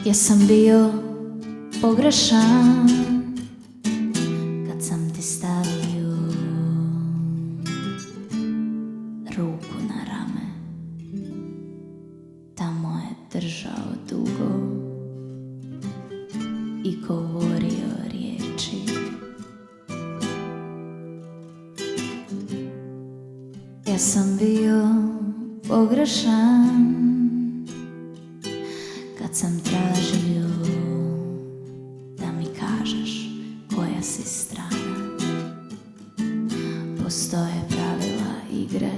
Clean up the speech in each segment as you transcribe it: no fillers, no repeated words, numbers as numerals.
Jesam bio pogrešan kad sam ti stavio ruku na rame, tamo je držao dugo i govorio riječi. Ja sam bio pogrešan kad sam tražio da mi kažeš koja si strana. Postoje pravila igre,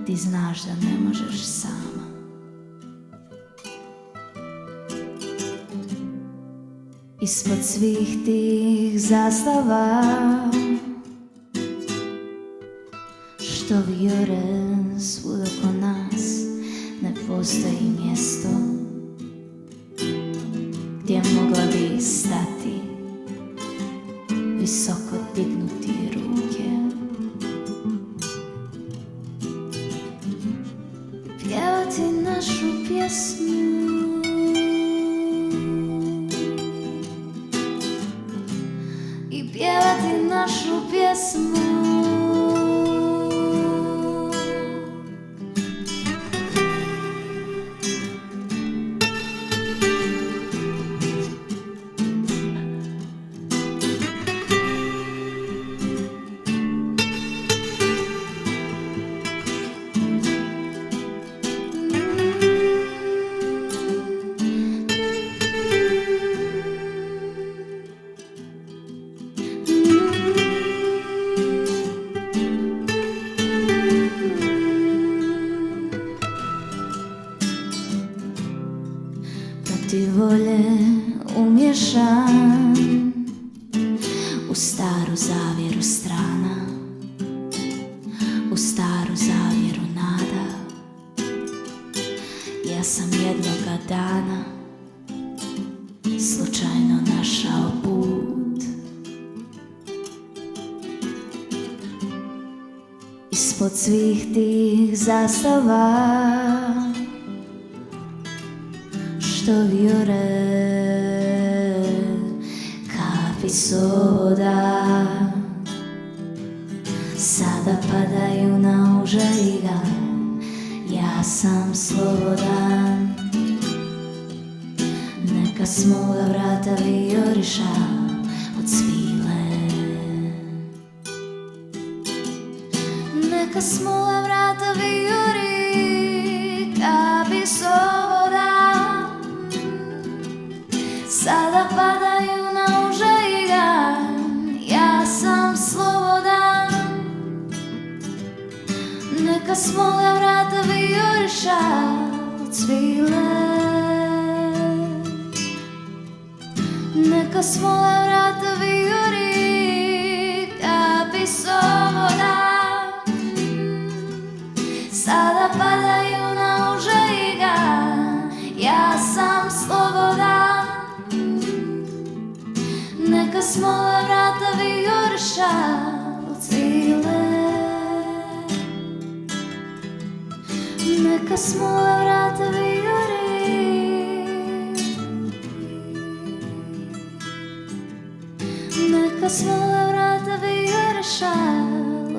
ti znaš da ne možeš sama. Ispod svih tih zastava što vijore svud oko nas, ne postoji mjesto gdje mogla bi stati, visoko dignuti ruke, pjevati našu pjesmu i pjevati našu pjesmu. Protiv volje umješan u staru zavjeru strana, u staru zavjeru nada. Ja sam jednoga dana slučajno našao put ispod svih tih zastava što vijore kapi soda sada padaju na užariga. Ja sam slobodan, neka s moga vrata vijoriša od svile, neka s moga vrata vijori kapi soda sada padaju na užariga. Ja sam slobodan, neka s moga vrata vijoriša od svile, neka s moga vrata vijori kapi soda sada padaju na užariga. Ja sam slobodan, neka s moga vrata vijoriša od svile, neka s moga vrata vijori, neka s moga vrata vijoriša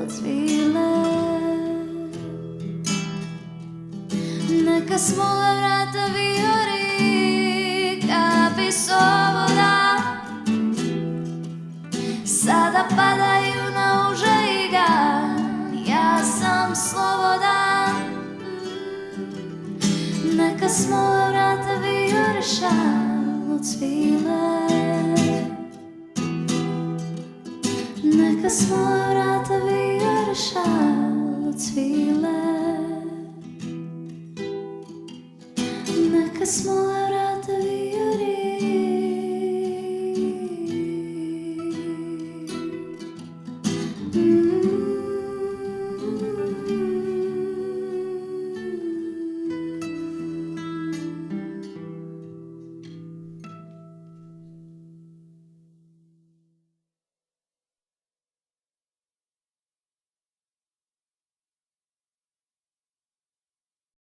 od svile, neka s moga vrata vijori kapi soda sada padaju na užariga. Ja sam slobodan, neka s moga vrata vijoriša od svile, neka s moga vrata vijoriša od svile, neka s moga